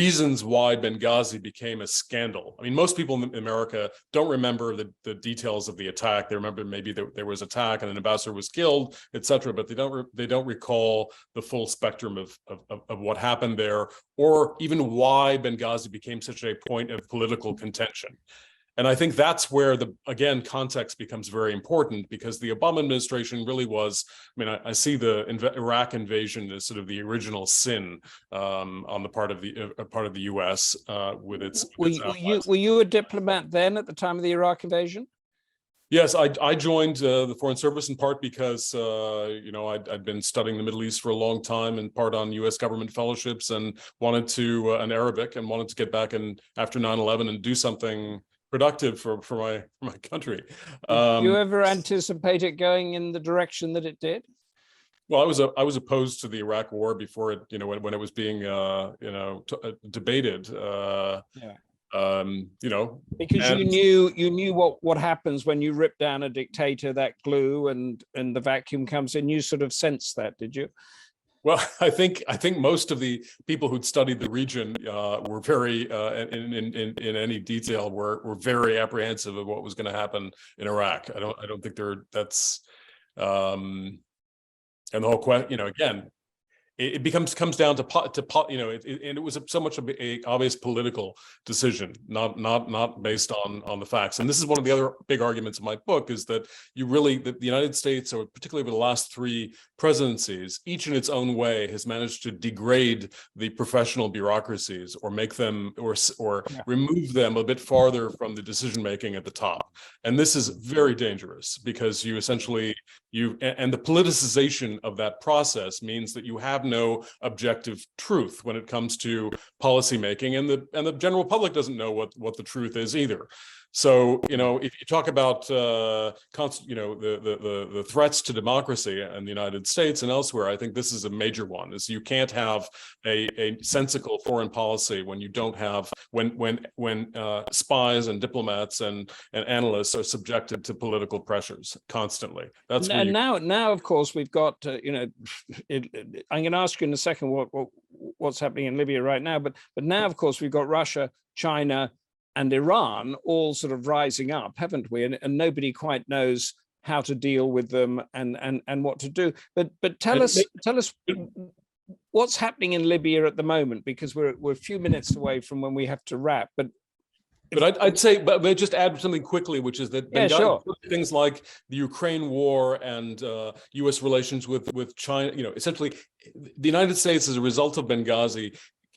reasons why Benghazi became a scandal. I mean, most people in America don't remember the details of the attack. They remember maybe there was an attack and an ambassador was killed, etc. But they don't recall the full spectrum of what happened there, or even why Benghazi became such a point of political contention. And I think that's where again, context becomes very important, because the Obama administration really was, I see the Iraq invasion as sort of the original sin on the part of the U.S. With its. Were you a diplomat then at the time of the Iraq invasion? Yes, I joined the Foreign Service in part because, I'd been studying the Middle East for a long time, in part on U.S. government fellowships, and wanted to, in Arabic, and wanted to get back after 9/11 and do something productive for my country. Did you ever anticipate it going in the direction that it did? Well, I was opposed to the Iraq War before it, when it was being, debated. Because you knew what happens when you rip down a dictator, that glue and the vacuum comes in. You sort of sensed that, did you? Well, I think most of the people who'd studied the region were very, in any detail, were very apprehensive of what was going to happen in Iraq. I don't think that's, and the whole question, again, it comes down to and it was so much a obvious political decision, not based on the facts. And this is one of the other big arguments in my book, is that the United States, or particularly over the last 3 presidencies, each in its own way has managed to degrade the professional bureaucracies, or make them or remove them a bit farther from the decision making at the top. And this is very dangerous, because you essentially and the politicization of that process means that you have no objective truth when it comes to policy making, and the general public doesn't know what the truth is either. So, if you talk about, the threats to democracy in the United States and elsewhere, I think this is a major one. Is you can't have a sensical foreign policy when you don't have when spies and diplomats and analysts are subjected to political pressures constantly. That's and now of course we've got I'm going to ask you in a second what's happening in Libya right now, but now of course we've got Russia, China, and Iran all sort of rising up, haven't we? And nobody quite knows how to deal with them and what to do. But tell us what's happening in Libya at the moment, because we're a few minutes away from when we have to wrap. But I'd say, but just add something quickly, which is that things like the Ukraine war and U.S. relations with China, essentially the United States, as a result of Benghazi,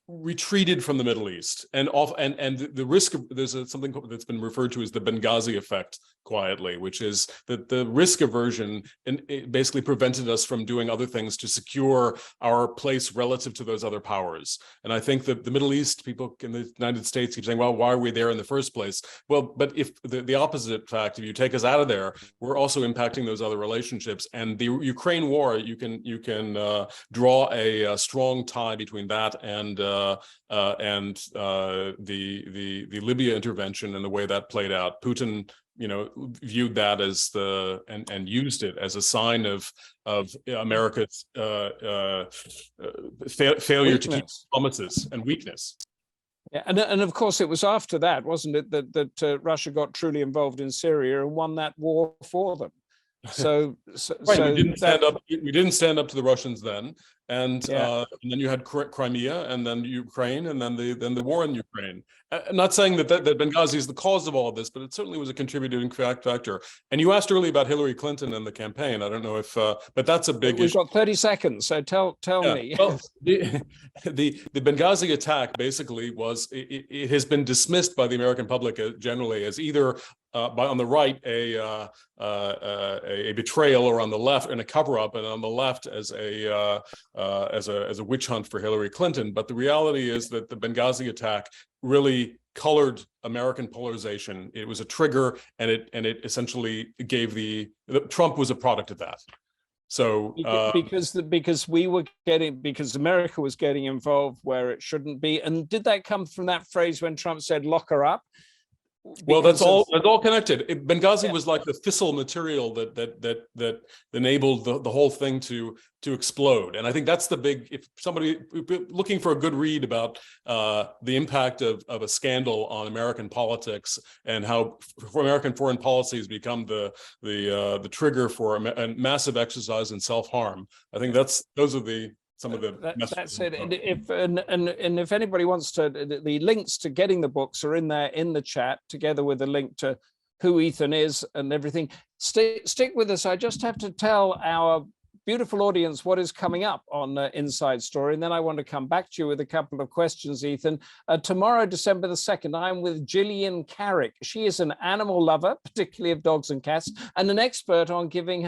retreated from the Middle East, and the risk of something that's been referred to as the Benghazi effect, quietly, which is that the risk aversion it basically prevented us from doing other things to secure our place relative to those other powers. And I think that the Middle East people in the United States keep saying, well, why are we there in the first place? Well, but if the opposite fact, if you take us out of there, we're also impacting those other relationships. And the Ukraine war, you can draw a strong tie between that and the Libya intervention and the way that played out. Putin, viewed that as and used it as a sign of America's failure to keep promises and weakness. Yeah, and of course it was after that, wasn't it, that Russia got truly involved in Syria and won that war for them? So Right, so we didn't stand up to the Russians then, and yeah. and then you had Crimea, and then Ukraine, and then the war in Ukraine. I'm not saying that Benghazi is the cause of all of this, but it certainly was a contributing factor. And you asked earlier about Hillary Clinton and the campaign. I don't know if, but that's a big We've issue. got 30 seconds, so tell Yeah. me. Well, the Benghazi attack basically was, it has been dismissed by the American public generally as either on the right a betrayal, or on the left and a cover-up, and on the left as a witch hunt for Hillary Clinton. But the reality is that the Benghazi attack really colored American polarization. It was a trigger, and it essentially gave Trump was a product of that. So because America was getting involved where it shouldn't be. And did that come from that phrase when Trump said "lock her up"? Well, that's all connected. Benghazi was like the fissile material that enabled the whole thing to explode. And I think that's the big, if somebody looking for a good read about the impact of a scandal on American politics, and how American foreign policy has become the trigger for a massive exercise in self-harm. I think those are some of the that's it. And if anybody wants to, the links to getting the books are in there in the chat, together with a link to who Ethan is and everything. Stick with us. I just have to tell our beautiful audience what is coming up on Inside Story, and then I want to come back to you with a couple of questions, Ethan. Tomorrow, December the 2nd, I'm with Gillian Carrick. She is an animal lover, particularly of dogs and cats, and an expert on giving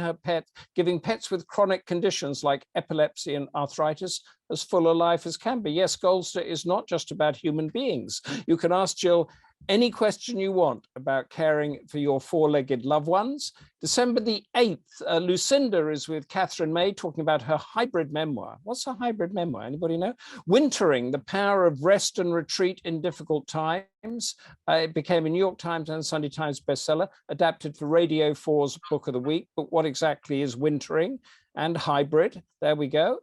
pets with chronic conditions like epilepsy and arthritis as full a life as can be. Yes, Goldster is not just about human beings. You can ask Jill any question you want about caring for your four-legged loved ones. December the 8th, Lucinda is with Catherine May talking about her hybrid memoir. What's a hybrid memoir? Anybody know? Wintering, the power of rest and retreat in difficult times. It became a New York Times and Sunday Times bestseller, adapted for Radio 4's Book of the Week. But what exactly is wintering and hybrid? There we go.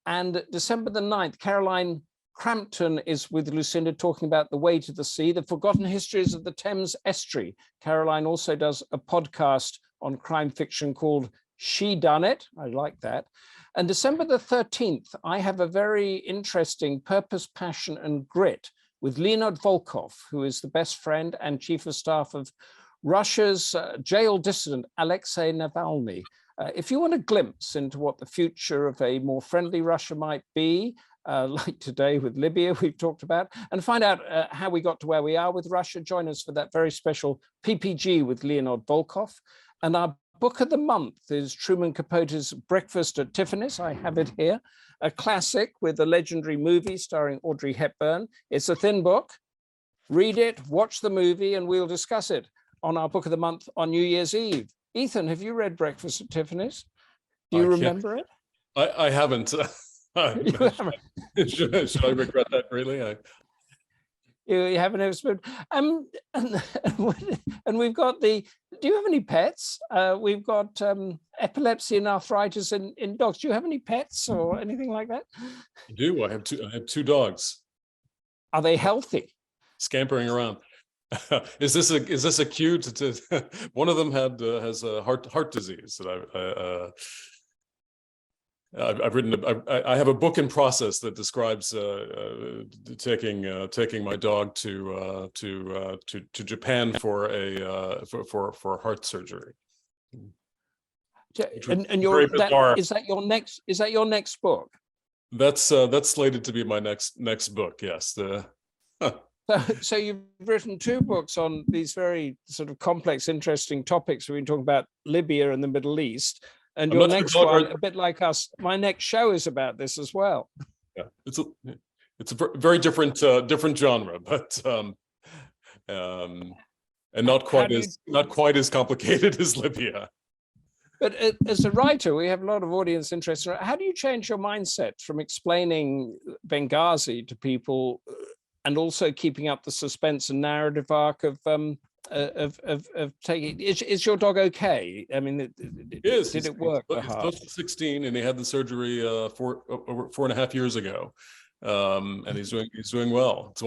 And December the 9th, Caroline Crampton is with Lucinda talking about The Way to the Sea, the forgotten histories of the Thames estuary. Caroline also does a podcast on crime fiction called She Done It. I like that. And December the 13th, I have a very interesting Purpose, Passion and Grit with Leonid Volkov, who is the best friend and chief of staff of Russia's jail dissident Alexei Navalny. If you want a glimpse into what the future of a more friendly Russia might be, like today with Libya we've talked about, and find out how we got to where we are with Russia, join us for that very special PPG with Leonid Volkov. And our book of the month is Truman Capote's Breakfast at Tiffany's. I have it here, a classic with a legendary movie starring Audrey Hepburn. It's a thin book. Read it, watch the movie, and we'll discuss it on our book of the month on New Year's Eve. Ethan, have you read Breakfast at Tiffany's? Do you remember it? I haven't. Should I regret that, really? You haven't ever and we've got do you have any pets? We've got epilepsy and arthritis in dogs. Do you have any pets or anything like that? I do. I have two dogs. Are they healthy? Scampering around. Is this a cue to one of them has a heart disease that I've written. I have a book in process that describes taking my dog to Japan for heart surgery. And is that your next book? That's slated to be my next book. Yes. So you've written two books on these very sort of complex, interesting topics. We've been talking about Libya and the Middle East. And your next one, a bit like us, my next show is about this as well. Yeah, it's a very different genre, but and not quite as complicated as Libya. But as a writer, we have a lot of audience interest. How do you change your mindset from explaining Benghazi to people, and also keeping up the suspense and narrative arc of taking? Is your dog okay? I mean, did it work? He's close to 16, and he had the surgery over 4.5 years ago, and he's doing well. It's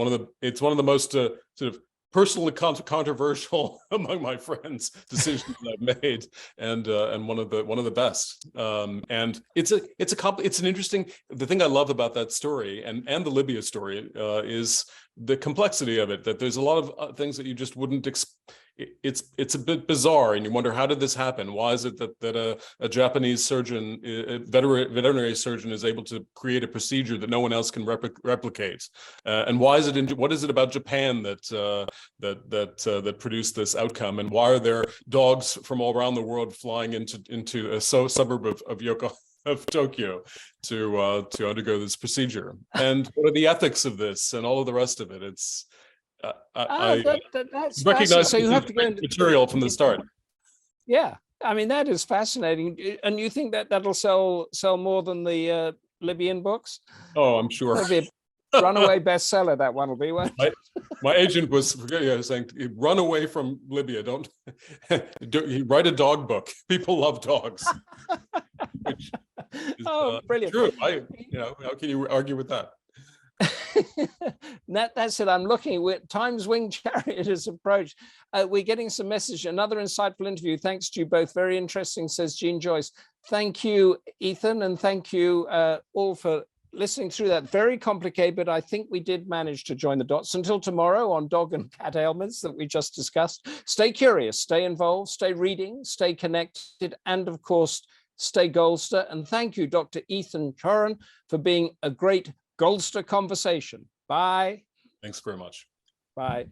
one of the most sort of personally controversial among my friends decisions I've made, and one of the best. And it's an interesting. The thing I love about that story and the Libya story is the complexity of it. That there's a lot of things that you just wouldn't it's a bit bizarre, and you wonder, how did this happen? Why is it that a Japanese surgeon, a veterinary surgeon, is able to create a procedure that no one else can replicate? And why is it? What is it about Japan that produced this outcome? And why are there dogs from all around the world flying into a suburb of Tokyo to undergo this procedure? And what are the ethics of this and all of the rest of it? It's that's recognize so you have to go into material from the start. Yeah, I mean, that is fascinating. And you think that that'll sell more than the Libyan books? Oh, I'm sure. It'll be a runaway bestseller, that one will be. My agent was saying, run away from Libya. Don't write a dog book. People love dogs. Which is, brilliant. True. How can you argue with that? That's it. I'm looking with Time's Winged Chariot has approached. We're getting some message. Another insightful interview. Thanks to you both. Very interesting, says Jean Joyce. Thank you, Ethan, and thank you all for listening through that. Very complicated, but I think we did manage to join the dots. Until tomorrow on dog and cat ailments that we just discussed. Stay curious, stay involved, stay reading, stay connected, and of course, stay Goldster. And thank you, Dr. Ethan Chorin, for being a great Goldster conversation. Bye. Thanks very much. Bye.